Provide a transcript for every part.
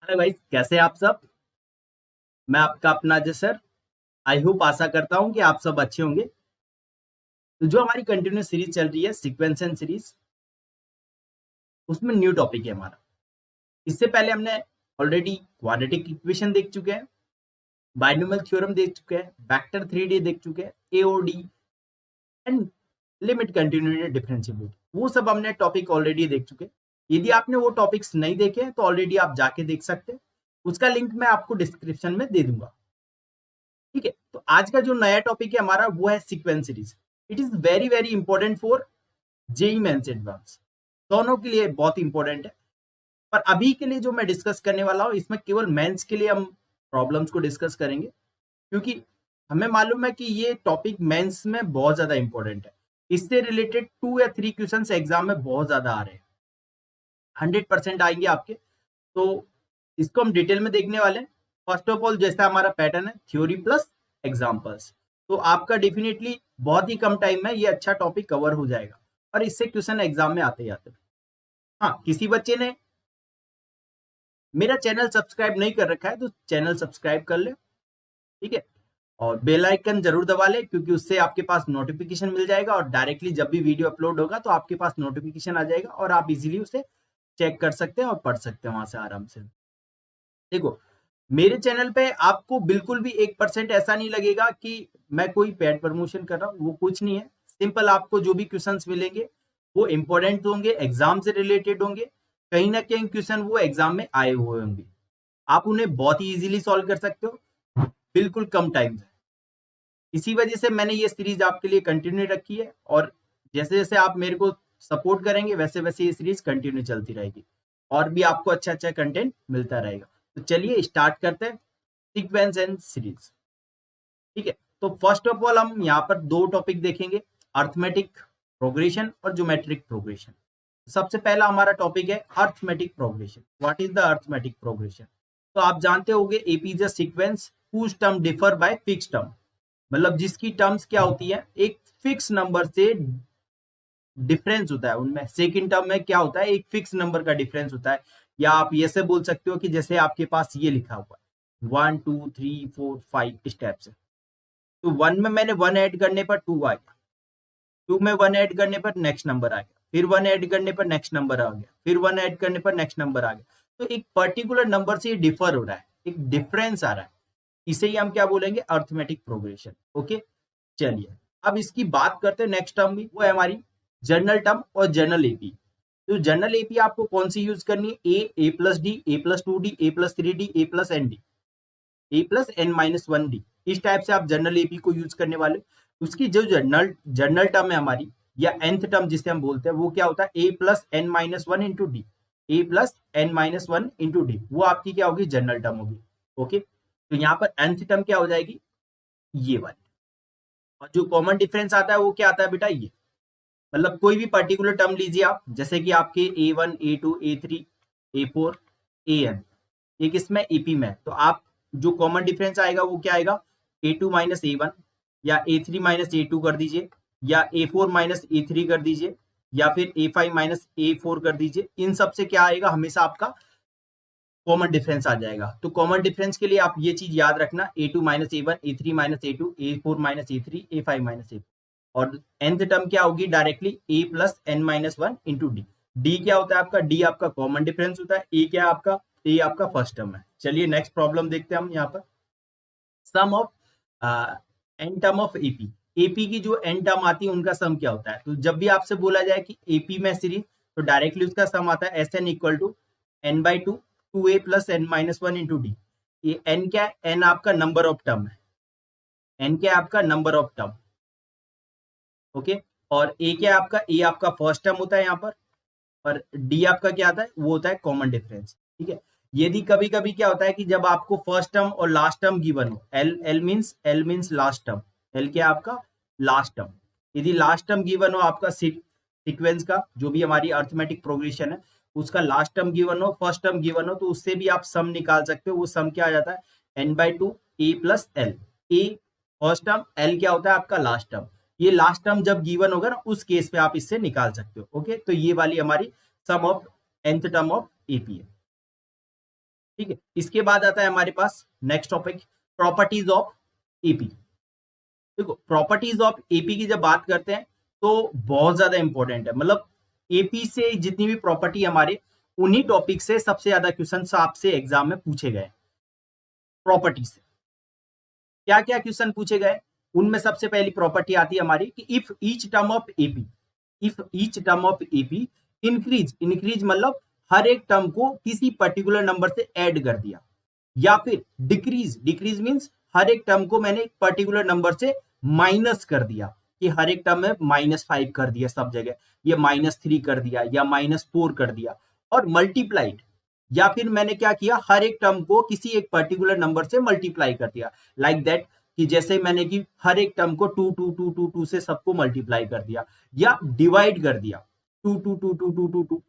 Hello भाई, कैसे हैं आप सब। मैं आपका अपना अजय सर। आई होप आशा करता हूं कि आप सब अच्छे होंगे। तो जो हमारी कंटिन्यूस सीरीज चल रही है सीक्वेंस एंड सीरीज, उसमें न्यू टॉपिक है हमारा। इससे पहले हमने ऑलरेडी क्वाड्रेटिक इक्वेशन देख चुके हैं, बाइनोमियल थ्योरम देख चुके हैं, वेक्टर 3D देख चुके हैं, AOD and limit continuity differentiability, वो सब हमने टॉपिक ऑलरेडी देख चुके हैं। यदि आपने वो टॉपिक्स नहीं देखे हैं तो ऑलरेडी आप जाके देख सकते हैं। उसका लिंक मैं आपको डिस्क्रिप्शन में दे दूंगा। ठीक है, तो आज का जो नया टॉपिक है हमारा वो है sequence series. It is very very important for JEE mains advance, दोनों के लिए बहुत इंपॉर्टेंट है। पर अभी के लिए जो मैं डिस्कस करने वाला हूँ, इसमें केवल मेंस के लिए हम प्रॉब्लम्स को डिस्कस करेंगे, क्योंकि हमें मालूम है कि ये टॉपिक मेंस में बहुत ज्यादा इंपॉर्टेंट है। इससे रिलेटेड 2 या 3 क्वेश्चन एग्जाम में बहुत ज्यादा आ रहे हैं, 100% आएंगे आपके। तो इसको हम डिटेल में देखने वाले हैं। फर्स्ट ऑफ ऑल, जैसा हमारा पैटर्न है थ्योरी प्लस एग्जाम्पल्स, तो आपका डेफिनेटली बहुत ही कम टाइम में ये अच्छा टॉपिक कवर हो जाएगा और इससे क्वेश्चन एग्जाम में आते ही आते। हाँ, किसी बच्चे ने मेरा चैनल सब्सक्राइब नहीं कर रखा है तो चैनल सब्सक्राइब कर ले। ठीक है, और बेल आइकन जरूर दबा ले, क्योंकि उससे आपके पास नोटिफिकेशन मिल जाएगा और डायरेक्टली जब भी वीडियो अपलोड होगा तो आपके पास नोटिफिकेशन आ जाएगा और आप इजीली उसे चेक कर सकते हैं और पढ़ सकते हैं वहां से आराम से। देखो, मेरे चैनल पे आपको बिल्कुल भी 1% ऐसा नहीं लगेगा कि मैं कोई पेड प्रमोशन कर रहा हूँ, वो कुछ नहीं है। सिंपल आपको जो भी क्वेश्चंस मिलेंगे वो इंपॉर्टेंट होंगे, एग्जाम से रिलेटेड होंगे, कहीं ना कहीं क्वेश्चन वो एग्जाम में आए हुए होंगे। आप उन्हें बहुत ही इजीली सॉल्व कर सकते हो, बिल्कुल कम टाइम में। इसी वजह से मैंने ये सीरीज आपके लिए कंटिन्यू रखी है, और जैसे जैसे आप मेरे को सपोर्ट करेंगे वैसे वैसे ये सीरीज कंटिन्यू चलती रहेगी और भी आपको अच्छा अच्छा कंटेंट मिलता रहेगा। तो चलिए स्टार्ट करते हैं सीक्वेंस एंड सीरीज। ठीक है, तो फर्स्ट ऑफ ऑल हम यहाँ पर दो टॉपिक देखेंगे, अर्थमेटिक प्रोग्रेशन और ज्योमेट्रिक प्रोग्रेशन। सबसे पहला हमारा टॉपिक है arithmetic progression. What is the arithmetic progression? तो आप जानते होंगे AP is a sequence whose term differ by fix term, मतलब जिसकी टर्म्स क्या होती है, एक फिक्स नंबर से डिफरेंस होता है उनमें। सेकंड टर्म में क्या होता है, एक फिक्स नंबर का डिफरेंस होता है। या आप ये से बोल सकते हो कि जैसे आपके पास ये लिखा हुआ है 1 2 3 4 5 इस टाइप से। तो 1 में मैंने 1 ऐड करने पर 2 आ गया, 2 में 1 ऐड करने पर नेक्स्ट नंबर आ गया, फिर 1 ऐड करने पर नेक्स्ट नंबर आ गया, फिर 1 ऐड करने पर नेक्स्ट नंबर आ गया। तो एक पर्टिकुलर नंबर से ये डिफर हो रहा है, एक डिफरेंस आ रहा है। इसे ही हम क्या बोलेंगे, अर्थमेटिक प्रोग्रेशन। ओके, चलिए अब इसकी बात करते हैं। नेक्स्ट टर्म भी वो है हमारी जनरल टर्म और जनरल एपी। तो जनरल एपी आपको कौन सी यूज करनी है, A plus D, A plus 2 D, A plus 3 D, A plus N D, A plus N minus 1 D. इस टाइप से आप जनरल एपी को यूज करने वाले। उसकी जो जनरल जनरल टर्म है हमारी, या nth टर्म जिसे हम बोलते हैं, वो क्या होता है, A plus N minus 1 into D, A plus N minus 1 into D, वो आपकी क्या होगी, जनरल टर्म होगी। ओके, तो यहाँ पर nth टर्म क्या हो जाएगी, ये वाली। और जो कॉमन डिफरेंस आता है वो क्या आता है बेटा, ये मतलब कोई भी पर्टिकुलर टर्म लीजिए आप, जैसे कि आपके A1 A2 A3 A4 AN, ये किसमें, एपी में। तो आप जो कॉमन डिफरेंस आएगा वो क्या आएगा, A2 माइनस A1, या A3 माइनस A2 कर दीजिए, या A4 माइनस A3 कर दीजिए, या फिर A5 माइनस A4 कर दीजिए। इन सब से क्या आएगा, हमेशा आपका कॉमन डिफरेंस आ जाएगा। तो कॉमन डिफरेंस के लिए आप ये चीज याद रखना, A2 minus A1, A3 minus A2, A4 minus A3, A5 minus A4। और nth टर्म क्या होगी, directly a plus N minus 1 into d. D क्या होता है आपका, डी आपका कॉमन डिफरेंस होता है। ए क्या है आपका, ए आपका फर्स्ट टर्म है। चलिए नेक्स्ट प्रॉब्लम देखते हैं हम यहाँ पर। Sum of N term of AP, AP की जो एन टर्म आती है उनका सम क्या होता है। तो जब भी आपसे बोला जाए कि एपी में सीरीज, तो डायरेक्टली उसका सम आता है S N equal to n by two, 2a plus N minus 1 into d. ये एन क्या है, एन आपका नंबर ऑफ टर्म है, एन क्या है आपका नंबर ऑफ टर्म। ओके, और ए क्या है आपका, ए आपका फर्स्ट टर्म होता है यहाँ पर, और डी आपका क्या आता है, वो होता है कॉमन डिफरेंस। ठीक है, यदि कभी कभी क्या होता है कि जब आपको फर्स्ट टर्म और लास्ट टर्म गिवन हो, L means last term, l क्या है आपका लास्ट टर्म। यदि लास्ट टर्म गिवन हो आपका सीक्वेंस का, जो भी हमारी अर्थमेटिक प्रोग्रेशन है उसका लास्ट टर्म गिवन हो, फर्स्ट टर्म गिवन हो, तो उससे भी आप सम निकाल सकते हो। वो सम क्या आ जाता है, n by two a plus l. A first term, l क्या होता है आपका लास्ट टर्म। ये लास्ट टर्म जब गिवन होगा ना, उस केस पे आप इससे निकाल सकते हो। ओके, तो ये वाली हमारी sum of nth term of AP है। ठीक है, इसके बाद आता है हमारे पास next topic, properties of AP. देखो प्रॉपर्टीज ऑफ एपी की जब बात करते हैं तो बहुत ज्यादा इंपॉर्टेंट है, मतलब एपी से जितनी भी प्रॉपर्टी हमारे, उन्हीं टॉपिक से सबसे ज्यादा क्वेश्चन आपसे एग्जाम में पूछे गए प्रॉपर्टी से। क्या क्या क्वेश्चन पूछे गए, उनमें सबसे पहली प्रॉपर्टी आती है हमारी कि if each term of AP, if each term of AP increase, increase मतलब हर एक टर्म को किसी पर्टिकुलर नंबर से ऐड कर दिया, या फिर डिक्रीज, डिक्रीज मींस हर एक टर्म को मैंने एक पर्टिकुलर नंबर से माइनस कर दिया, कि हर एक टर्म में -5 कर दिया सब जगह, ये -3 कर दिया या -4 कर दिया, और मल्टीप्लाइड, या फिर मैंने क्या किया, हर एक टर्म को किसी एक पर्टिकुलर नंबर से मल्टीप्लाई कर दिया, लाइक दैट कि जैसे मैंने कि हर एक टर्म को 2 2 2 2 2 से सबको मल्टीप्लाई कर दिया, या डिवाइड कर दिया 2 2 2 2 2 2 2।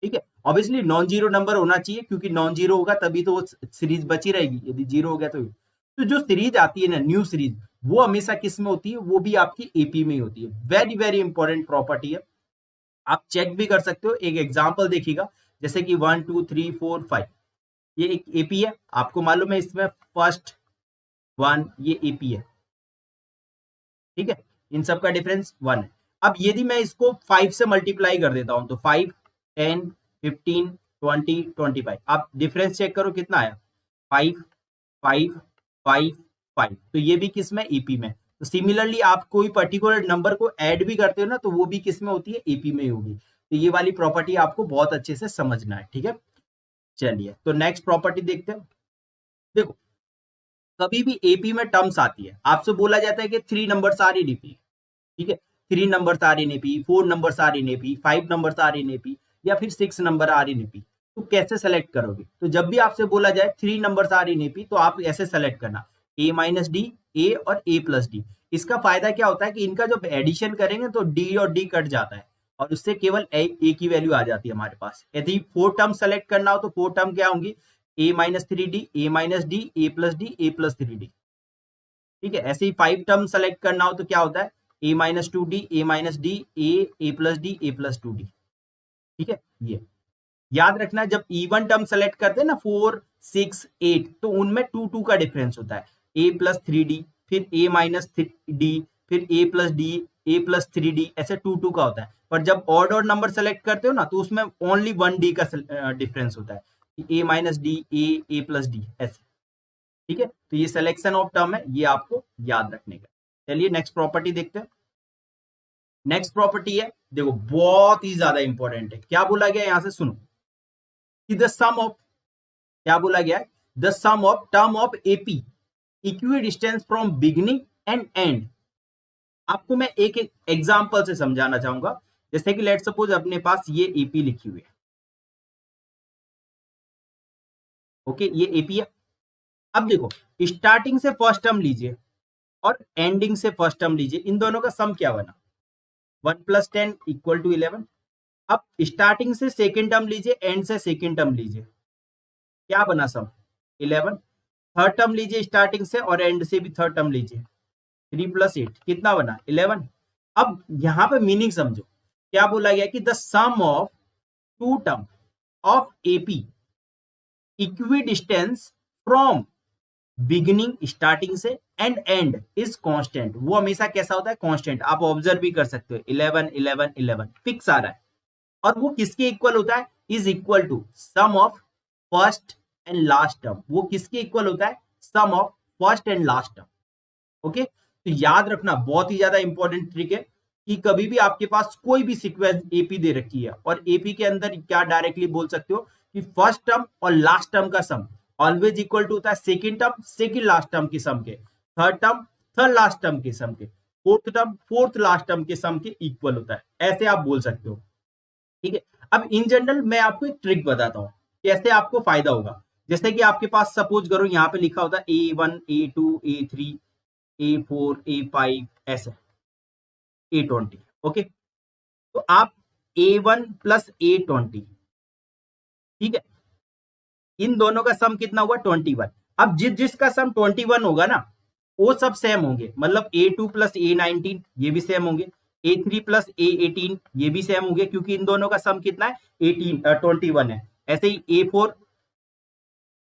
ठीक है, ऑब्वियसली नॉन जीरो नंबर होना चाहिए, क्योंकि नॉन जीरो होगा तभी तो वो सीरीज बची रहेगी, यदि जीरो हो गया तो जो सीरीज आती है ना न्यू सीरीज, वो हमेशा किस में होती है, वो भी आपकी एपी में ही होती है। वेरी वेरी इंपॉर्टेंट प्रॉपर्टी है, आप चेक भी कर सकते हो, एक एग्जांपल देखिएगा, जैसे कि 1 2 3 4 5, ये एक एपी है, आपको मालूम है इसमें फर्स्ट 1 ये एपी है, ठीक है, इन सब का डिफरेंस 1 है। अब यदि मैं इसको 5 से मल्टीप्लाई कर देता हूं तो 5 10 15 20 25, आप डिफरेंस चेक करो कितना आया, 5 5 5 5, तो ये भी किस में, एपी में। तो सिमिलरली आप कोई पर्टिकुलर नंबर को ऐड भी करते हो ना, तो वो भी किस में होती है, एपी में ही होगी। तो ये वाली प्रॉपर्टी आपको बहुत अच्छे से समझना है, ठीक है। चलिए तो नेक्स्ट प्रॉपर्टी देखते हैं। देखो कभी भी एपी में टर्म्स आती है, आपसे बोला जाता है कि 3 नंबर्स आर इन एपी, ठीक है, 3 numbers are in AP, 4 numbers are in AP, 5 numbers are in AP, या फिर 6 नंबर आर इन एपी, तो कैसे सेलेक्ट करोगे। तो जब भी आपसे बोला जाए 3 नंबर्स आर इन एपी, तो आप ऐसे सेलेक्ट करना ए माइनस डी, ए और ए प्लस डी। इसका फायदा क्या होता है कि इनका जब एडिशन करेंगे तो डी और डी कट जाता है, और उससे केवल ए की वैल्यू आ जाती है हमारे पास। यदि 4 टर्म सेलेक्ट करना हो तो 4 टर्म क्या होंगी, ए minus 3 D, A minus D, A plus D, A plus 3 D. ठीक है, ऐसे ही 5 टर्म सेलेक्ट करना हो तो क्या होता है, ए minus 2 D, A minus D, A plus D, A plus 2 D. ठीक है, ये याद रखना, जब इवन टर्म सेलेक्ट करते हैं ना 4 6 8, तो उनमें 2 2 का डिफरेंस होता है, ए प्लस 3 डी, फिर ए माइनस डी, फिर ए plus D, A plus 3 D, ऐसे 2 2 का होता है। पर जब ऑड ऑड नंबर सेलेक्ट करते हो ना, तो उसमें ओनली 1 डी का डिफरेंस होता है, ए minus D, A plus D, ऐसे। ठीक है, तो ये सिलेक्शन ऑफ टर्म है, ये आपको याद रखने का। चलिए नेक्स्ट प्रॉपर्टी देखते हैं। नेक्स्ट प्रॉपर्टी है, देखो बहुत ही ज्यादा इंपॉर्टेंट है, क्या बोला गया यहां से सुनो, कि द सम ऑफ, क्या बोला गया है, the sum of term of AP equi distance from beginning and end. आपको मैं एक एक एग्जांपल से समझाना चाहूंगा, जैसे कि लेट सपोज अपने पास ये एपी लिखी हुई है, ओके, ये एपी है। अब देखो स्टार्टिंग से फर्स्ट टर्म लीजिए और एंडिंग से फर्स्ट टर्म लीजिए, इन दोनों का सम क्या बना, 1 + 10 = 11। अब स्टार्टिंग से सेकेंड टर्म लीजिए, एंड से सेकेंड टर्म लीजिए, क्या बना सम, 11। थर्ड टर्म लीजिए स्टार्टिंग से और एंड से भी थर्ड टर्म लीजिए, 3 + 8 कितना बना, 11। अब यहां पे मीनिंग समझो, क्या बोला गया कि the sum of 2 term of AP equi distance from beginning starting से एंड एंड इज कांस्टेंट। वो हमेशा कैसा होता है, कांस्टेंट। आप ऑब्जर्व भी कर सकते हो, 11 11 11 फिक्स आ रहा है। और वो किसके इक्वल होता है, is equal to sum of first and last term. वो किसके इक्वल होता है, sum of first and last term. Okay, तो याद रखना, बहुत ही ज्यादा इंपॉर्टेंट ट्रिक है, कि कभी भी आपके पास कोई भी सीक्वेंस एपी दे रखी है, और एपी के अंदर क्या डायरेक्टली बोल सकते हो कि फर्स्ट टर्म और लास्ट टर्म का सम ऑलवेज इक्वल टू होता है second term second last term के सम के, third term third last term के सम के, fourth term fourth last term के सम के इक्वल होता है, ऐसे आप बोल सकते हो। ठीक है, अब इन जनरल मैं आपको एक ट्रिक बताता हूं कैसे आपको फायदा होगा। जैसे कि आपके पास सपोज करो यहाँ पे लिखा होता है A1 A2 A3 A4 A5 ऐसे A20, ओके, तो आप A1 + A20, ठीक है, इन दोनों का सम कितना हुआ, 21। अब जिसका सम 21 होगा ना, वो सब सेम होंगे, मतलब A2 + A19 ये भी सेम होंगे, A3 + A18 ये भी सेम होंगे, क्योंकि इन दोनों का सम कितना है, 21 है। ऐसे ही A4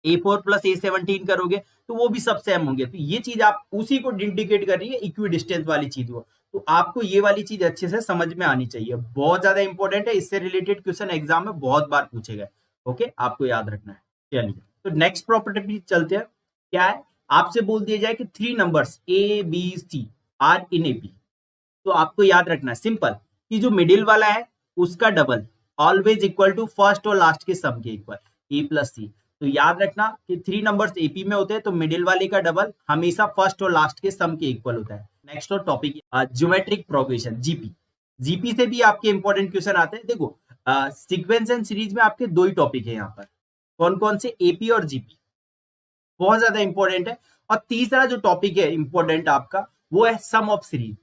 A4 प्लस A17 करोगे तो वो भी सब सेम होंगे। तो ये चीज आप उसी को इंडिकेट कर रही है इक्वी डिस्टेंस वाली चीज को। तो आपको ये वाली चीज अच्छे से समझ में आनी चाहिए, बहुत ज्यादा इंपॉर्टेंट है, इससे रिलेटेड क्वेश्चन एग्जाम में बहुत बार पूछे गए। ओके, आपको याद रखना है। चलिए तो नेक्स्ट प्रॉपर्टी चलते हैं। क्या है, आपसे बोल दिया जाए कि 3 numbers ABC are in AP, तो आपको याद रखना है सिंपल कि जो मिडिल वाला है उसका double always equal to first और लास्ट के सम के इक्वल, A प्लस C। तो याद रखना कि 3 नंबर्स AP में होते हैं तो मिडिल वाले का डबल हमेशा फर्स्ट और लास्ट के सम के इक्वल होता है। नेक्स्ट और टॉपिक ज्योमेट्रिक प्रोग्रेशन, जीपी से भी आपके इंपॉर्टेंट क्वेश्चन आते हैं। देखो सीक्वेंस एंड सीरीज में आपके 2 ही टॉपिक है यहाँ पर, कौन कौन से, AP और GP, बहुत ज्यादा इंपॉर्टेंट है। और तीसरा जो टॉपिक है इंपॉर्टेंट आपका वो है सम ऑफ सीरीज।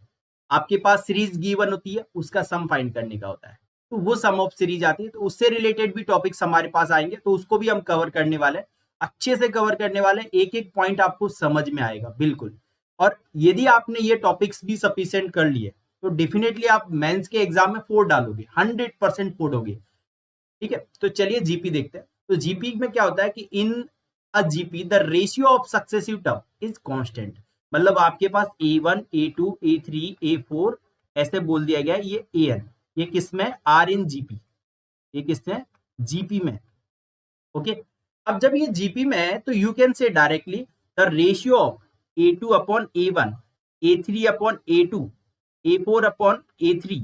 आपके पास सीरीज गिवन होती है, उसका सम फाइंड करने का होता है, तो वो सम ऑफ सीरीज आती है। तो उससे रिलेटेड भी टॉपिक्स हमारे पास आएंगे, तो उसको भी हम कवर करने वाले हैं, अच्छे से कवर करने वाले हैं, एक एक पॉइंट आपको समझ में आएगा बिल्कुल। और यदि आपने ये टॉपिक्स भी सफिशिएंट कर लिए तो डेफिनेटली आप मेंस के एग्जाम में 4 डालोगे, 100% 4 होगे। ठीक है, तो चलिए जीपी देखते हैं। तो जीपी में क्या होता है कि in a GP the ratio of successive term is constant. मतलब आपके पास A1 A2 A3 A4 ऐसे बोल दिया गया है, ये AN, ये किसमें, आर इन जीपी, ये किसमें, जीपी में। ओके, अब जब ये जीपी में है तो you can say directly the ratio of A2 upon A1, A3 upon A2, A4 upon A3,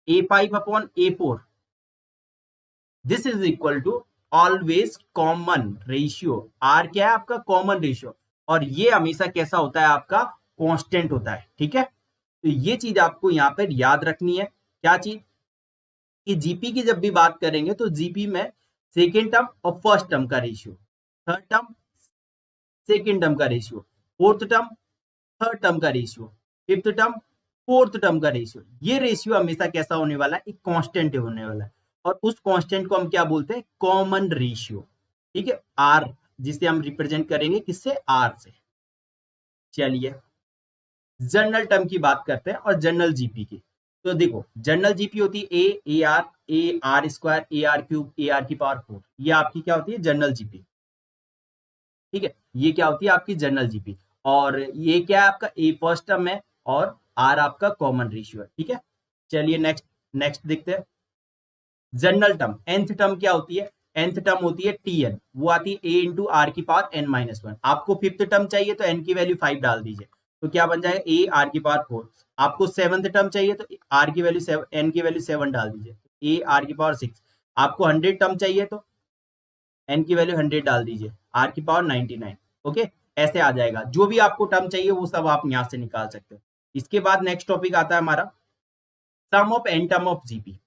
A5 upon A4, this is equal to always common ratio. R क्या है आपका, कॉमन रेशियो, और ये हमेशा कैसा होता है आपका, कांस्टेंट होता है। ठीक है, तो ये चीज आपको यहाँ पर याद रखनी है। क्या चीज, कि जीपी की जब भी बात करेंगे तो जीपी में सेकेंड टर्म और फर्स्ट टर्म का ratio, third term second term का ratio, fourth term third term का ratio, fifth term fourth term का रेशियो, ये रेशियो हमेशा कैसा होने वाला है, एक कांस्टेंट होने वाला है। और उस कांस्टेंट को हम क्या बोलते हैं, कॉमन रेशियो। ठीक है, आर, जिसे हम रिप्रेजेंट करेंगे किससे, आर से। चलिए जनरल टर्म की बात करते हैं और जनरल जीपी की। तो देखो जनरल जीपी होती है A R square A are cube A R की पावर 4, ये आपकी क्या होती है, जनरल जीपी। ठीक है, ये क्या होती है आपकी जनरल जीपी। और ये क्या है आपका, ए फर्स्ट टर्म है और आर आपका कॉमन रेशियो है। ठीक है, चलिए नेक्स्ट नेक्स्ट देखते हैं। जनरल टर्म, nth टर्म क्या होती है, nth टर्म होती है Tn, वो आती है a इंटू आर की पावर n-1। आपको फिफ्थ टर्म चाहिए तो n की वैल्यू 5 डाल दीजिए, तो क्या बन जाएगा, a आर की पावर 4। आपको सेवंथ टर्म चाहिए तो r की वैल्यू 7, n की वैल्यू 7 डाल दीजिए, a आर की पावर 6। आपको 100 टर्म चाहिए तो n की वैल्यू 100 डाल दीजिए, r की पावर 99। ओके, ऐसे आ जाएगा, जो भी आपको टर्म चाहिए वो सब आप यहाँ से निकाल सकते हो। इसके बाद नेक्स्ट टॉपिक आता है हमारा sum of N term of GP.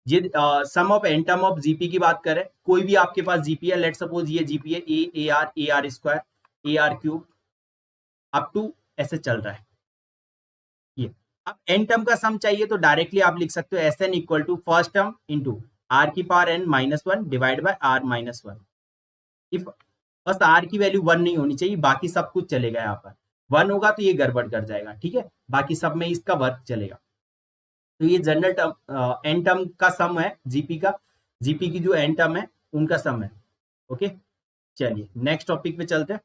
ये sum of N term of GP की बात करें, कोई भी आपके पास जीपी है, लेट सपोज ये जीपी है A R square A are cube up to ऐसे चल रहा है ये। अब एन टर्म का सम चाहिए तो डायरेक्टली आप लिख सकते हो S N equal to first term into R की power n-1 divide by r-1। If बस आर की वैल्यू 1 नहीं होनी चाहिए, बाकी सब कुछ चलेगा। यहाँ पर 1 होगा तो ये गड़बड़ कर जाएगा। ठीक है, बाकी सब में इसका वर्क चलेगा। तो ये जनरल टर्म एन टर्म का सम है जीपी का, जीपी की जो एन टर्म है उनका सम है। ओके, चलिए नेक्स्ट टॉपिक पे चलते हैं।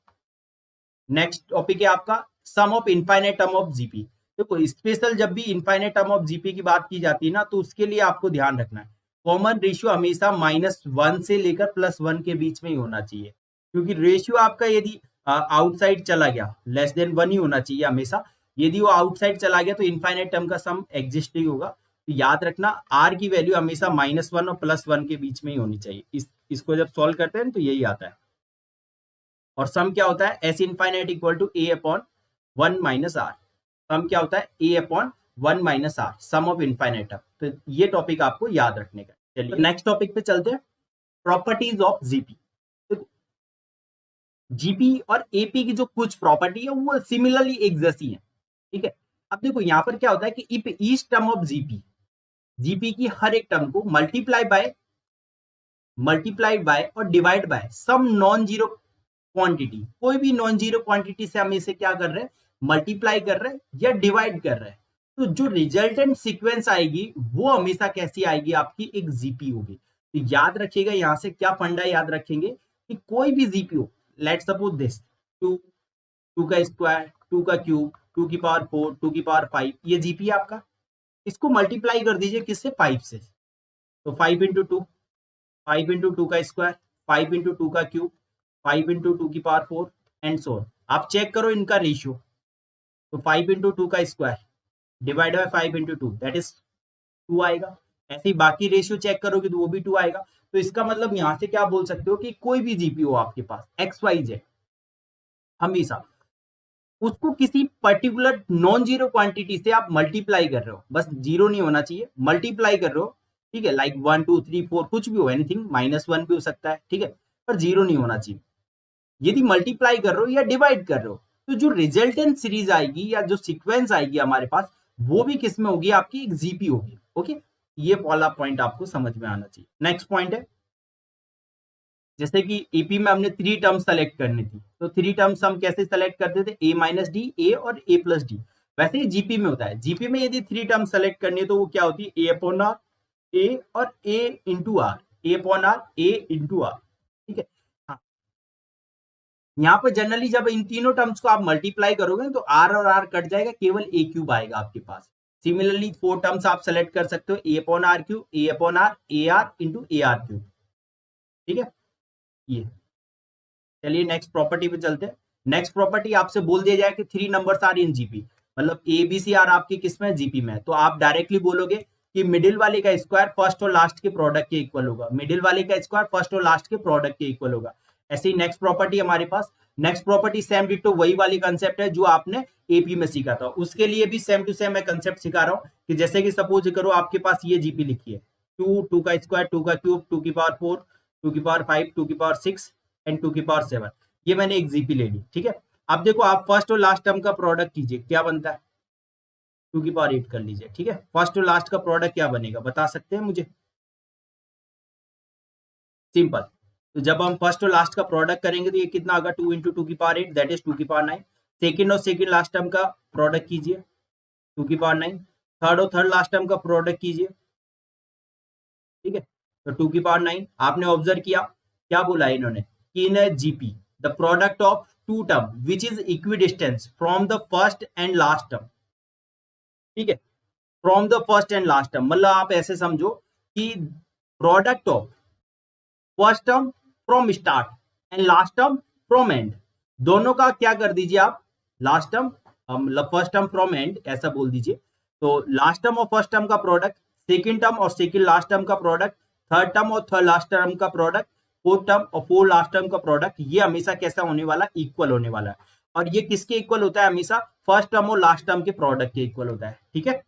नेक्स्ट टॉपिक है आपका sum of infinite term of GP. देखो स्पेशल जब भी इनफाइनाइट टर्म ऑफ जीपी की बात की जाती है ना, तो उसके लिए आपको ध्यान रखना है कॉमन रेशियो हमेशा -1 से लेकर +1 के बीच में ही होना चाहिए, क्योंकि रेशियो आपका यदि आउटसाइड चला गया, लेस देन 1 ही होना चाहिए हमेशा। यदि वो आउटसाइड चला गया तो इनफाइनाइट टर्म का सम एग्जिस्ट नहीं होगा। तो याद रखना आर की वैल्यू हमेशा -1 और +1 के बीच में ही होनी चाहिए। इसको जब सॉल्व करते हैं तो यही आता है। और सम क्या होता है, S infinite equal to A upon 1 minus R. Sum क्या होता है, A upon 1 minus R, sum of infinite term. तो ये टॉपिक आपको याद रखने का। चलिए नेक्स्ट टॉपिक पे चलते हैं, प्रॉपर्टीज ऑफ जीपी। जीपी और एपी की जो कुछ प्रॉपर्टी है वो सिमिलरली एक जैसी है। ठीक है, अब देखो यहाँ पर क्या होता है कि if each term of GP, GP की हर एक टर्म को मल्टीप्लाई बाय और divide by some non zero quantity, कोई भी नॉन जीरो क्वांटिटी से हम इसे क्या कर रहे हैं, मल्टीप्लाई कर रहे हैं या डिवाइड कर रहे हैं, तो जो रिजल्टेंट सीक्वेंस आएगी वो हमेशा कैसी आएगी, आपकी एक जीपी होगी। तो याद रखिएगा, यहाँ से क्या फंडा याद रखेंगे कि कोई भी जीपीयू, लेट सपोज दिस 2, 2 का स्क्वायर, 2 का क्यूब, 2 की पावर 4, 2 की पावर 5, ये जीपी आपका। इसको मल्टीप्लाई कर दीजिए किससे, 5 से। तो 5 इंटू टू, 5 इंटू टू का स्क्वायर, 5 इंटू टू का क्यूब, 5 इंटू टू की पावर 4 एंड सो ऑन। आप चेक करो इनका रेशियो। तो 5 इंटू टू का square divide by 5 into two, that is 2 आएगा। ऐसे ही बाकी रेशियो चेक करोगे तो वो भी 2 आएगा। तो इसका मतलब यहां से क्या बोल सकते हो कि कोई भी जीपीयू आपके पास एक्स वाई जेड, हमेशा उसको किसी पर्टिकुलर नॉन जीरो क्वांटिटी से आप मल्टीप्लाई कर रहे हो, बस जीरो नहीं होना चाहिए, मल्टीप्लाई कर रहे हो, ठीक है, लाइक 1 2 3 4 कुछ भी हो, एनीथिंग, -1 भी हो सकता है, ठीक है, पर जीरो नहीं होना चाहिए। यदि मल्टीप्लाई कर रहे हो या डिवाइड कर रहे हो, तो जो रिजल्टेंट सीरीज आएगी या जो सीक्वेंस आएगी हमारे पास, वो भी किस में होगी, आपकी एक जीपी होगी। ओके, ये वाला पॉइंट आपको समझ में आना चाहिए। नेक्स्ट पॉइंट है, जैसे कि ईपी में हमने 3 टर्म सेलेक्ट करनी थी, तो 3 टर्म्स हम कैसे सेलेक्ट करते थे, a माइनस डी, ए और a प्लस डी। वैसे ही जीपी में होता है, जीपी में यदि 3 टर्म सेलेक्ट करनी है तो वो क्या होती है, a अपॉन आर, a और a into r, a upon r, a into r, ठीक है। हाँ, यहाँ पर जनरली जब इन तीनों टर्म्स को आप मल्टीप्लाई करोगे तो आर और आर कट जाएगा, केवल ए क्यूब आएगा आपके पास। सिमिलरली 4 टर्म्स आप सेलेक्ट कर सकते हो, a upon r cube, a upon r, a r into a are cube, ठीक है। ये चलिए नेक्स्ट प्रॉपर्टी पे चलते हैं। नेक्स्ट प्रॉपर्टी आपसे बोल दिया जाए कि 3 नंबर्स आर इन जीपी, मतलब ए बी सी आर आपकी किस में, जीपी में, तो आप डायरेक्टली बोलोगे कि मिडिल वाले का स्क्वायर फर्स्ट और लास्ट के प्रोडक्ट के इक्वल होगा, मिडिल वाले का स्क्वायर फर्स्ट और लास्ट के प्रोडक्ट के इक्वल होगा। ऐसे ही नेक्स्ट प्रॉपर्टी हमारे पास, नेक्स्ट प्रॉपर्टी सेम डिटो वही वाली कंसेप्ट है जो आपने एपी में सीखा था, उसके लिए भी सेम टू सेम मैं कंसेप्ट सिखा रहा हूँ कि जैसे कि सपोज करो आपके पास ये जीपी लिखी है, 2, 2 का स्क्वायर, 2 का क्यूब, 2 की पावर 4, 2 की पावर 5, 2 की पावर 6 एंड 2 की पावर 7, ये मैंने एक जीपी ले ली, ठीक है। अब देखो आप फर्स्ट और लास्ट टर्म का प्रोडक्ट कीजिए, क्या बनता है, 2 की पावर 8 कर लीजिए, ठीक है। फर्स्ट और लास्ट का प्रोडक्ट क्या बनेगा, बता सकते हैं मुझे, सिंपल। तो जब हम फर्स्ट और लास्ट का प्रोडक्ट करेंगे तो ये कितना होगा, 2 इंटू टू की पावर 8, दैट इज 2 की पावर 9। सेकेंड और सेकेंड लास्ट टर्म का प्रोडक्ट कीजिए, 2 की पावर 9। थर्ड और थर्ड लास्ट टर्म का प्रोडक्ट कीजिए, ठीक है, तो 2 की पावर 9। आपने ऑब्जर्व किया, क्या बोला है इन्होंने कि in GP the product of two term which is equi distance from the first and last term, ठीक है, from the first and last term, मतलब आप ऐसे समझो कि product of first term from start and last term from end, दोनों का क्या कर दीजिए आप, लास्ट टर्म, मतलब फर्स्ट टर्म फ्रॉम एंड ऐसा बोल दीजिए। तो लास्ट टर्म और फर्स्ट टर्म का प्रोडक्ट, सेकेंड टर्म और सेकेंड लास्ट टर्म का प्रोडक्ट, थर्ड टर्म और थर्ड लास्ट टर्म का प्रोडक्ट, फोर्थ टर्म और फोर्थ लास्ट टर्म का प्रोडक्ट, ये हमेशा कैसा होने वाला, इक्वल होने वाला है। और ये किसके इक्वल होता है, हमेशा फर्स्ट टर्म और लास्ट टर्म के प्रोडक्ट के इक्वल होता है, ठीक है।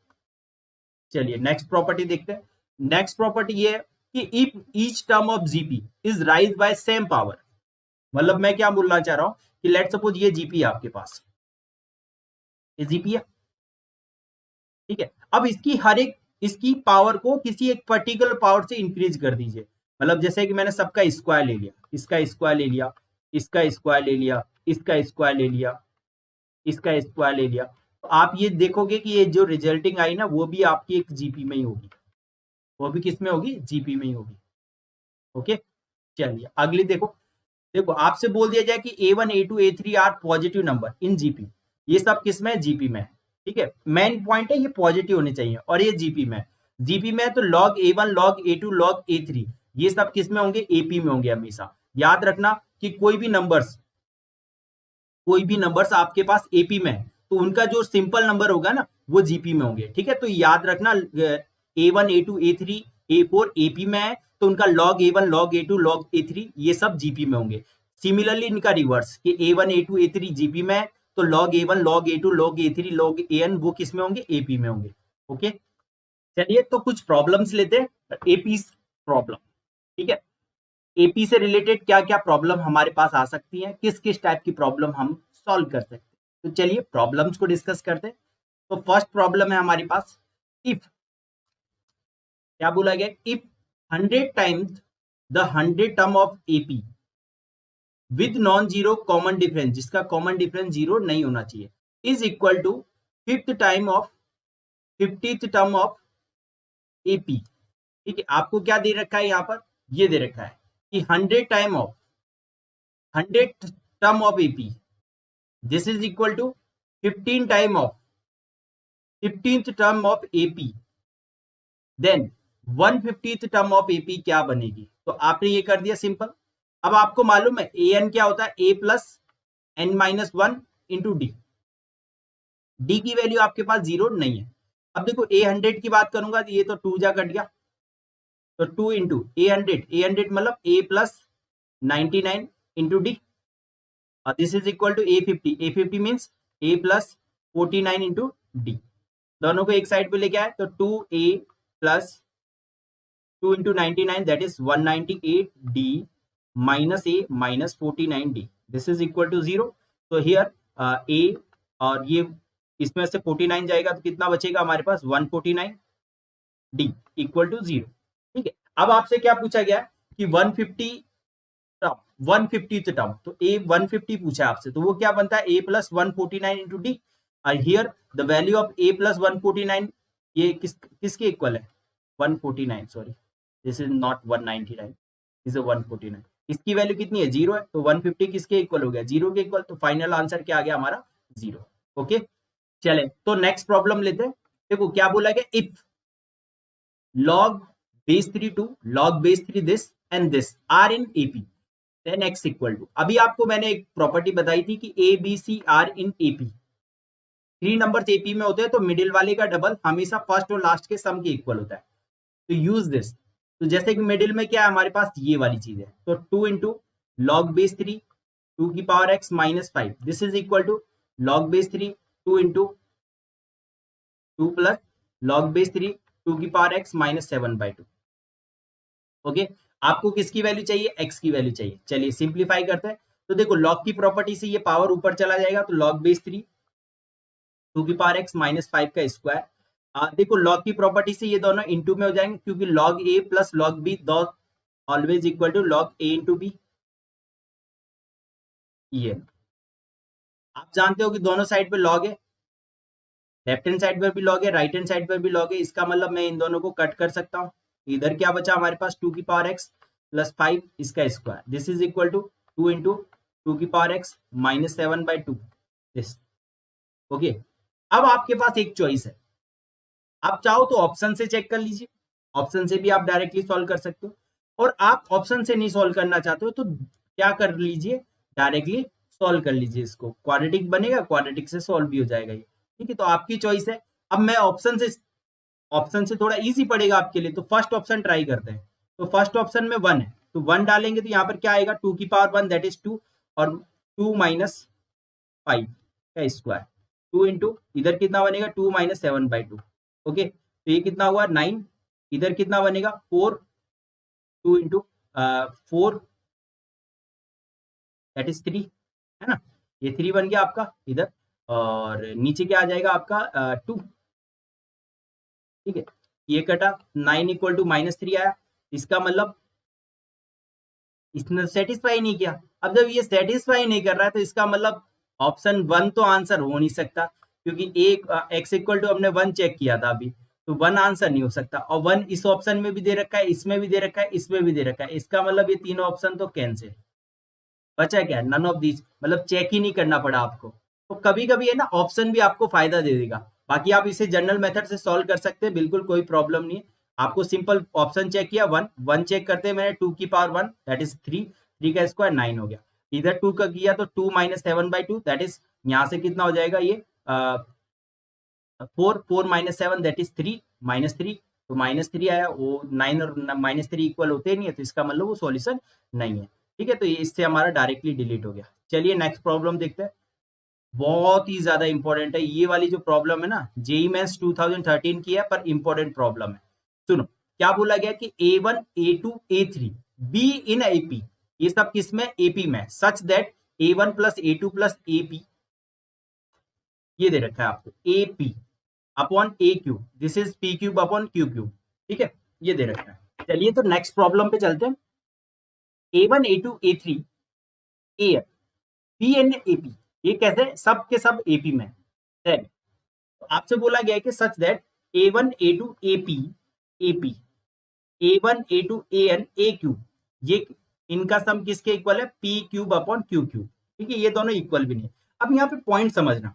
चलिए नेक्स्ट प्रॉपर्टी देखते हैं। नेक्स्ट प्रॉपर्टी ये है कि if each term of GP is raise by same power, मतलब मैं क्या बोलना चाह रहा हूं कि लेट सपोज ये जीपी है आपके पास, ये जीपी है, ठीक है। अब इसकी हर एक, इसकी पावर को किसी एक पर्टिकुलर पावर से इंक्रीज कर दीजिए, मतलब जैसे कि मैंने सबका स्क्वायर ले लिया, इसका स्क्वायर ले लिया, इसका स्क्वायर ले लिया, इसका स्क्वायर ले लिया, इसका स्क्वायर ले लिया, तो आप ये देखोगे कि ये जो रिजल्टिंग आई ना वो भी आपकी एक जीपी में ही होगी, वो भी किस में होगी, जीपी में ही होगी। ओके, चलिए अगली देखो। देखो आपसे बोल दिया जाए कि A1 A2 A3 are positive number in GP, ये सब किस में, जीपी में, ठीक है। मेन पॉइंट है ये पॉजिटिव होने चाहिए और ये जीपी में, जीपी में तो log A1 log A2 log A3 ये सब किस में होंगे, एपी में होंगे हमेशा। याद रखना कि कोई भी नंबर्स आपके पास एपी में है तो उनका जो सिंपल नंबर होगा ना वो जीपी में होंगे, ठीक है। तो याद रखना A1 A2 A3 A4 AP में है तो उनका log A1 log A2 log A3 ये सब जीपी में होंगे। सिमिलरली इनका रिवर्स कि A1 A2 A3 जीपी में है तो log A1 log A2 log A3 log AN वो किस में होंगे, एपी में होंगे। ओके, चलिए तो कुछ प्रॉब्लम्स लेते हैं, एपी प्रॉब्लम, ठीक है। एपी से रिलेटेड क्या क्या प्रॉब्लम हमारे पास आ सकती है, किस किस टाइप की प्रॉब्लम हम सॉल्व कर सकते हैं, तो चलिए प्रॉब्लम्स को डिस्कस करते हैं। तो फर्स्ट प्रॉब्लम है हमारे पास, इफ, क्या बोला गया, if 100 times the 100 term of AP with non zero common difference, जिसका कॉमन डिफरेंस जीरो नहीं होना चाहिए, is equal to fifth time of 50th term of AP, ठीक है। आपको क्या दे रखा है यहाँ पर, ये दे रखा है कि 100 time of 100th term of AP. This is equal to 15 time of 15th term of AP. Then 150th term of AP क्या बनेगी? तो आपने ये कर दिया सिंपल. अब आपको मालूम है an क्या होता है? a plus n minus 1 into d. D की वैल्यू आपके पास 0 नहीं है. अब देखो a 100 की बात करूंगा तो ये तो 2 जा कट गया, तो 2 इंटू a 100 मतलब a plus 99 into d. This is equal to a 50 means a plus 49 into d. दोनों को एक साइड पे लेके आए तो 2a plus 2 into 99 that is 198 d minus a minus 49 d. This is equal to 0. तो here a और ये इसमें से 49 जाएगा तो कितना बचेगा हमारे पास? 149 डी इक्वल टू 0. ठीक है. अब आपसे क्या पूछा गया कि 150 टर्म, तो a 150 पूछा है आपसे, तो वो क्या बनता है? a plus 149 into D. और here the value of a plus 149 ये किसके इक्वल है? 149. Sorry, this is not 199, this is 149. इसकी वैल्यू कितनी है? 0 है. तो 150 किसके इक्वल हो गया? 0 के इक्वल. तो फाइनल आंसर क्या आ गया हमारा? 0. ओके, चले तो नेक्स्ट प्रॉब्लम लेते हैं. देखो क्या बोला गया, if log base 3 to log base 3 this and this are in AP, then x equal to. अभी आपको मैंने एक प्रॉपर्टी बताई थी कि A B C are in AP. 3 numbers AP में होते हैं तो मिडिल वाले का डबल हमेशा फर्स्ट और लास्ट के सम के इक्वल होता है. तो यूज दिस. तो जैसे कि मिडिल में क्या है हमारे पास? ये वाली चीज है. तो 2 इंटू लॉग बेस 3 2 की power x minus 5 this is equal to log base 3 2 into 2 plus log base 3 2 की पावर x माइनस 7/2. ओके, आपको किसकी वैल्यू चाहिए? x की वैल्यू चाहिए. चलिए सिंप्लीफाई करते हैं. तो देखो लॉग की प्रॉपर्टी से ये पावर ऊपर चला जाएगा तो लॉग बेस 3 2 की पावर x माइनस 5 का स्क्वायर. देखो लॉग की प्रॉपर्टी से ये दोनों इंटू में हो जाएंगे क्योंकि log a plus log b दो always equal to log a into b. ये आप जानते हो कि दोनों साइड पे लॉग है, लेफ्ट हैंड साइड पर भी लॉग है, राइट हैंड साइड पर भी लॉग है. इसका मतलब मैं इन दोनों को कट कर सकता हूँ. इधर क्या बचा हमारे पास? 2 की पावर x प्लस 5 इसका square. This is equal to 2 into 2 की power x minus 7/2 this. Okay, अब आपके पास एक चॉइस है. आप चाहो तो ऑप्शन से चेक कर लीजिए, ऑप्शन से भी आप डायरेक्टली सॉल्व कर सकते हो. और आप ऑप्शन से नहीं सॉल्व करना चाहते हो तो क्या कर लीजिए, डायरेक्टली सॉल्व कर लीजिए. इसको क्वाड्रेटिक बनेगा, क्वाड्रेटिक से सॉल्व भी हो जाएगा ये. ठीक है, तो आपकी चॉइस है. अब मैं ऑप्शन से थोड़ा इजी पड़ेगा आपके लिए, तो फर्स्ट ऑप्शन ट्राई करते हैं. तो फर्स्ट ऑप्शन में 1 है, तो 1 डालेंगे तो यहाँ पर क्या आएगा? 2 की पावर 1 दैट इज 2 और 2 माइनस 5 का स्क्वायर. 2 इंटू इधर कितना बनेगा? 2 माइनस 7/2. ओके, तो ये कितना हुआ? 9. इधर कितना बनेगा? 4. 2 इंटू 4 दैट इज 3, है ना. ये 3 बन गया आपका इधर, और नीचे क्या आ जाएगा आपका? 2. ठीक है, ये कटा. 9 इक्वल टू माइनस 3 आया. इसका मतलब इसने सेटिस्फाई नहीं किया. अब जब ये सेटिस्फाई नहीं कर रहा है तो इसका मतलब ऑप्शन 1 तो आंसर हो नहीं सकता, क्योंकि एक x इक्वल टू हमने 1 चेक किया था अभी, तो 1 आंसर नहीं हो सकता. और 1 इस ऑप्शन में भी दे रखा है, इसमें भी दे रखा है, इसमें भी दे रखा है. इसका मतलब ये तीनों ऑप्शन तो कैंसिल. बचा क्या? नन ऑफ दीज, मतलब चेक ही नहीं करना पड़ा आपको. तो कभी कभी है ना ऑप्शन भी आपको फायदा दे देगा. बाकी आप इसे जनरल मेथड से सॉल्व कर सकते हैं, बिल्कुल कोई प्रॉब्लम नहीं है. आपको सिंपल ऑप्शन चेक किया, 1 चेक करते हैं मैंने, 2 की पावर 1 दैट इज 3 का स्क्वायर 9 हो गया. इधर 2 का किया तो 2 माइनस 7/2 दैट इज, यहाँ से कितना हो जाएगा ये? 4 माइनस 7 दैट इज 3 माइनस 3, तो माइनस 3 आया. वो 9 और माइनस 3 इक्वल होते नहीं है, तो इसका मतलब वो सॉल्यूशन नहीं है. ठीक है, तो ये इससे हमारा डायरेक्टली डिलीट हो गया. चलिए नेक्स्ट प्रॉब्लम देखते हैं. बहुत ही ज्यादा इंपॉर्टेंट है ये वाली जो प्रॉब्लम है ना, जेईई मेंस 2013 की है, पर इंपॉर्टेंट प्रॉब्लम है. सुनो क्या बोला गया कि A1 A2 A3 B इन AP, ये सब किसमें? AP में. Such that A1 plus A2 plus AP, ये दे रखा है आपको, AP upon AQ, this is P cube upon Q cube. ठीक है, ये दे रखा है. चलिए तो नेक्स्ट प्रॉब्लम पे चलते हैं. A1 A2 A3 A B and AP, ये कैसे? सब के सब AP में. तो आपसे बोला गया है कि such that A1 A2 AP AP A1 A2 AN AQ, ये इनका सम किसके इक्वल है, P cube upon q cube, ठीक है, ये दोनों इक्वल भी नहीं। अब यहाँ पे पॉइंट समझना,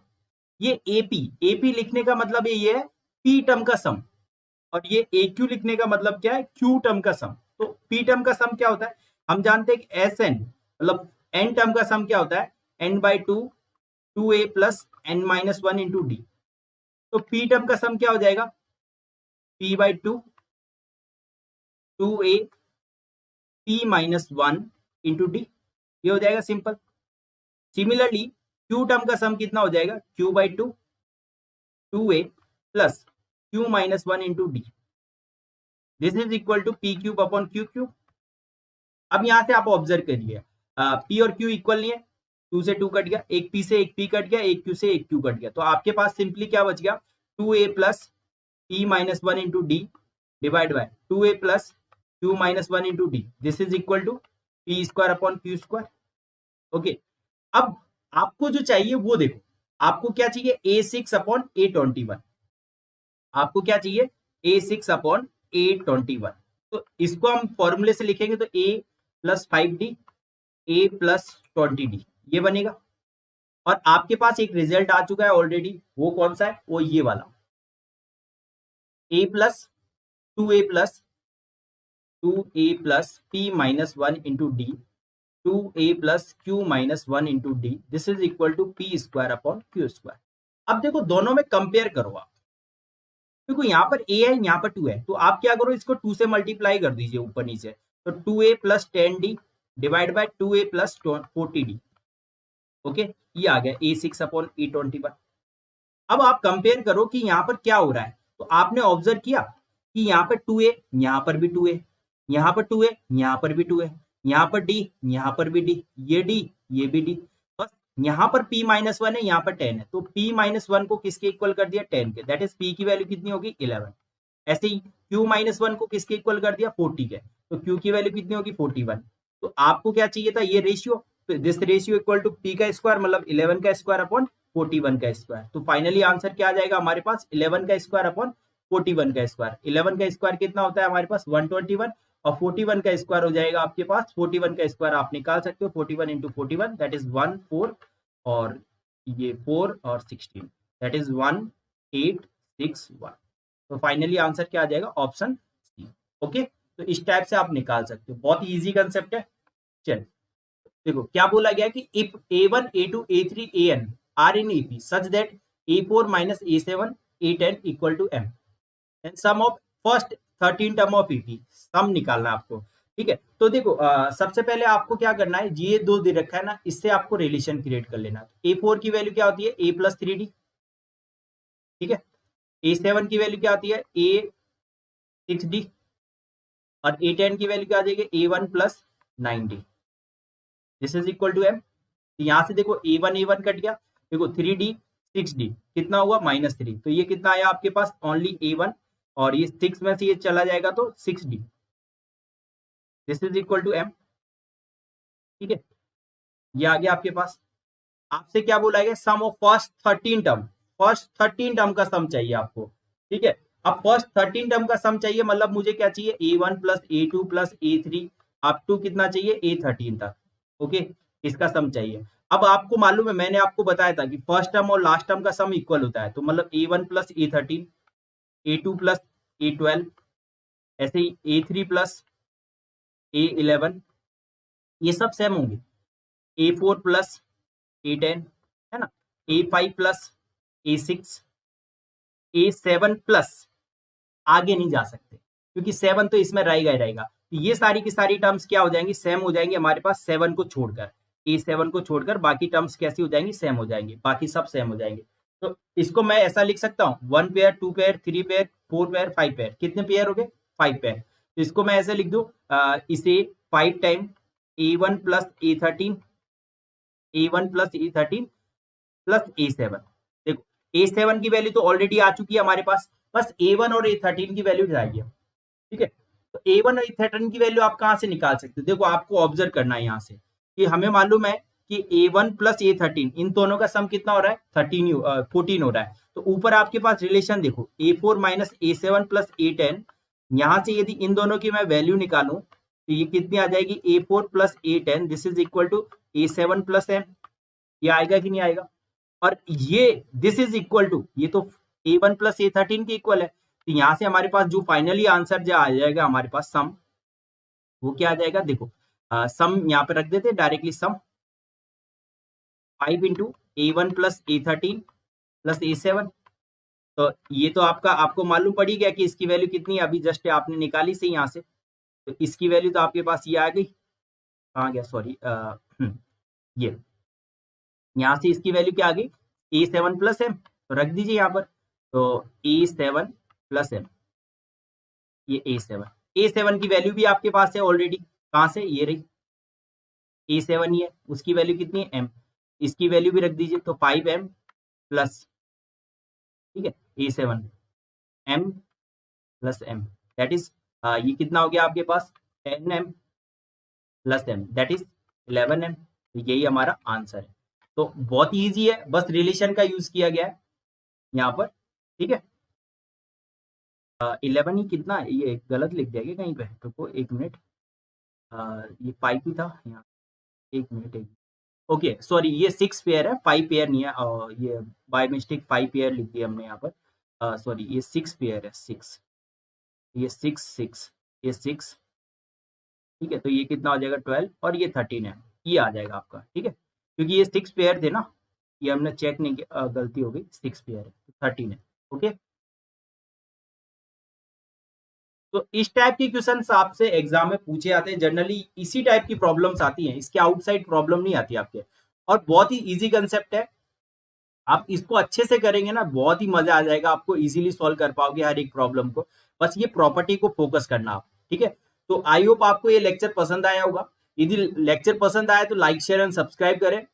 ये एपी लिखने का मतलब ये है पी टर्म का सम, और ये ए क्यू लिखने का मतलब क्या है, क्यू टर्म का सम। तो पी टर्म का सम क्या होता है, हम जानते हैं कि एस एन मतलब एन टर्म का सम क्या होता है, n by two a plus N minus one into d. तो पी टर्म का सम क्या हो जाएगा, p by two a p minus one into d, ये हो जाएगा सिंपल। सिमिलरली क्यू टर्म का सम कितना हो जाएगा, q by two a plus q minus one into d, this is equal to p cube upon q cube. अब यहां से आप ऑब्जर्व करिए, पी और क्यू इक्वल नहीं है, 2 से 2 कट गया, एक पी से एक पी कट गया, एक क्यू से एक क्यू कट गया, तो आपके पास सिंपली क्या बच गया, 2a plus p minus one into d divide by 2a plus q minus one into d, this is equal to p square upon q square. Okay, अब आपको जो चाहिए वो देखो, आपको क्या चाहिए, a6 अपॉन a21, आपको क्या चाहिए, a6 अपॉन a21। तो इसको हम फॉर्मूले से लिखेंगे तो a plus 5d a plus 20d ये बनेगा। और आपके पास एक रिजल्ट आ चुका है ऑलरेडी, वो कौन सा है, वो ये वाला, a plus 2a plus p minus one into d 2a plus q minus one into d, this is equal to p square upon q square. अब देखो दोनों में कंपेयर करो आप, देखो यहाँ पर a है, यहाँ पर 2 है, तो आप क्या करो, इसको 2 से मल्टीप्लाई कर दीजिए ऊपर नीचे, तो 2a plus 10d divide by 2a plus 40d। Okay, ये आ गया a6 अपॉन a21। अब आप कंपेयर करो कि यहाँ पर क्या हो रहा है, तो आपने ऑब्जर्व किया कि यहाँ पर 2a, यहाँ पर भी 2a, यहाँ पर 2a, यहाँ पर भी 2a, यहाँ पर d, यहाँ पर भी d, ये d, ये भी d, बस यहाँ पर p माइनस वन है, यहाँ पर 10 है, तो p माइनस वन को किसके इक्वल कर दिया, 10 के, दैट इज p की वैल्यू कितनी होगी, 11। ऐसे ही q माइनस वन को किसके इक्वल कर दिया, 40 के, तो q की वैल्यू कितनी होगी, 41। तो आपको क्या चाहिए था, ये ratio, this ratio equal to p का स्क्वायर मतलब 11 का स्क्वायर अपॉन 41 का स्क्वायर। तो फाइनली आंसर क्या आ जाएगा हमारे पास, 11 का स्क्वायर अपॉन 41 का स्क्वायर। 11 का स्क्वायर कितना होता है हमारे पास, 121, और 41 का स्क्वायर हो जाएगा आपके पास, 41 का स्क्वायर आप निकाल सकते हो, 41 इंटू 41 दैट इज 14, और ये 4 और 16 दैट इज 1861। तो फाइनली आंसर क्या आ जाएगा, ऑप्शन सी। ओके, तो इस टाइप से आप निकाल सकते हो, बहुत ही ईजी कंसेप्ट है। चलिए देखो क्या बोला गया कि if a1 a2 a3 an are in EP such that a4 minus a7 a10 equal to m and sum of first 13 term of EP, सम निकालना है आपको, ठीक है। तो देखो सबसे पहले आपको क्या करना है, ये दो दे रखा है ना, इससे आपको रिलेशन क्रिएट कर लेना। a4 की वैल्यू क्या होती है, a प्लस 3d, ठीक है। a7 की वैल्यू क्या होती है, a6d, और a10 की वैल्यू क्या आ जाएगी, a1 plus 9d, this is equal to m। यहां से देखो a1 कट गया, देखो 3d 6d कितना हुआ, -3, तो ये कितना आया आपके पास, ओनली a1, और ये 6 में से ये चला जाएगा तो 6d, this is equal to m, ठीक है। ये आ गया आपके पास। आपसे क्या बोला गया, sum of first 13 term, first 13 term का सम चाहिए आपको, ठीक है। अब फर्स्ट 13 टर्म का सम चाहिए, मतलब मुझे क्या चाहिए, a1 plus a2 plus a3 up to कितना चाहिए, a13 तक। ओके, इसका सम चाहिए। अब आपको मालूम है, मैंने आपको बताया था कि फर्स्ट टर्म और लास्ट टर्म का सम इक्वल होता है, तो मतलब a1 plus a13, a2 plus a12, ऐसे ही a3 प्लस a11, ये सब सेम होंगे, a4 प्लस a10 है ना, a5 plus a6, a7 plus, आगे नहीं जा सकते क्योंकि 7 तो इसमें रहेगा ही रहेगा। तो ये सारी की सारी टर्म्स क्या हो जाएंगी, सेम हो जाएंगी हमारे पास, 7 को छोड़कर, a7 को छोड़कर बाकी टर्म्स कैसी हो जाएंगी, सेम हो जाएंगी, बाकी सब सेम हो जाएंगे। तो इसको मैं ऐसा लिख सकता हूँ, 1 pair 2 pair 3 pair 4 pair 5 pair, कितने पेयर हो गए, 5 पेयर। तो इसको मैं ऐसे लिख दूं, इसे 5 time a1 plus a13, a1 plus a13 plus a7। देखो a7 की वैल्यू तो ऑलरेडी आ चुकी है हमारे पास, बस a1 और a13 की वैल्यू चाहिए, ठीक है। तो a1 और a13 की वैल्यू आप कहां से निकाल सकते हो, देखो आपको ऑब्जर्व करना है यहाँ से कि हमें मालूम है कि a1 प्लस a13 इन दोनों का सम कितना हो रहा है, 14 हो रहा है। तो ऊपर आपके पास रिलेशन देखो, a4 minus a7 plus a10, यहाँ से यदि इन दोनों की मैं वैल्यू निकालूं तो तो ये कितनी आ जाएगी A4 plus A10 this is equal to A7 plus M। ये आएगा कि नहीं आएगा? और ये दिस इज इक्वल टू, ये तो A1 प्लस A13 के इक्वल है। तो यहाँ से हमारे पास जो फाइनली आंसर जो आ जाएगा हमारे पास सम, वो क्या आ जाएगा? देखो सम यहाँ पे रख देते डायरेक्टली, सम 5 into A1 plus A13 plus A7। तो ये तो आपको मालूम पड़ी गया कि इसकी वैल्यू कितनी है, अभी जस्ट आपने निकाली से यहाँ से। तो इसकी वैल्यू तो आपके पास ये आ गई, कहाँ गया, सॉरी, ये यहाँ से इसकी वैल्यू क्या आ गई? A7 plus M। तो रख दीजिए यहाँ पर, तो A7 प्लस M, ये A7 की वैल्यू भी आपके पास है ऑलरेडी। कहाँ से? ये रही A7 ही है, उसकी वैल्यू कितनी है? M। इसकी वैल्यू भी रख दीजिए, तो 5M प्लस, ठीक है, A7 M plus M that is, ये कितना हो गया आपके पास? 10M plus M that is 11M। तो यही हमारा आंसर है। तो बहुत ईजी है, बस रिलेशन का यूज किया गया है यहाँ पर, ठीक है। 11 ही कितना है? ये गलत लिख दिया गया कहीं पे, रुको एक मिनट, ये 5 ही था यहाँ, एक मिनट। ओके सॉरी, ये 6 पेयर है, 5 पेयर नहीं है, और ये बाय मिस्टेक 5 पेयर लिख दिया हमने यहाँ पर, सॉरी ये 6 पेयर है, 6, ये 6 ये 6, ठीक है। तो ये कितना हो जाएगा? 12 और ये 13 है, ये आ जाएगा आपका, ठीक है, क्योंकि ये 6 पेयर थे ना, ये हमने चेक नहीं किया, गलती हो गई, 6 पेयर है, 13 है, ओके। तो इस टाइप की क्वेश्चंस आपसे एग्जाम में पूछे जाते हैं, जनरली इसी टाइप की प्रॉब्लम्स आती हैं, इसके आउटसाइड प्रॉब्लम नहीं आती आपके, और बहुत ही इजी कंसेप्ट है। आप इसको अच्छे से करेंगे ना, बहुत ही मजा आ जाएगा, आपको इजीली सॉल्व कर पाओगे हर एक प्रॉब्लम को। बस ये प्रॉपर्टी को फोकस करना आप, ठीक है। तो आई होप आपको ये लेक्चर पसंद आया होगा। यदि लेक्चर पसंद आया तो लाइक शेयर एंड सब्सक्राइब करें,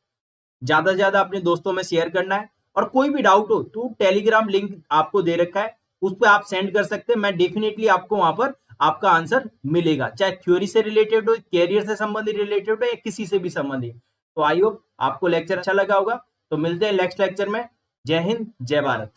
ज्यादा से ज्यादा अपने दोस्तों में शेयर करना है, और कोई भी डाउट हो तो टेलीग्राम लिंक आपको दे रखा है, उस पर आप सेंड कर सकते हैं, मैं डेफिनेटली आपको वहां पर आपका आंसर मिलेगा, चाहे थ्योरी से रिलेटेड हो, कैरियर से संबंधित रिलेटेड हो, या किसी से भी संबंधित। तो आई होप आपको लेक्चर अच्छा लगा होगा। तो मिलते हैं नेक्स्ट लेक्चर में। जय हिंद, जय भारत।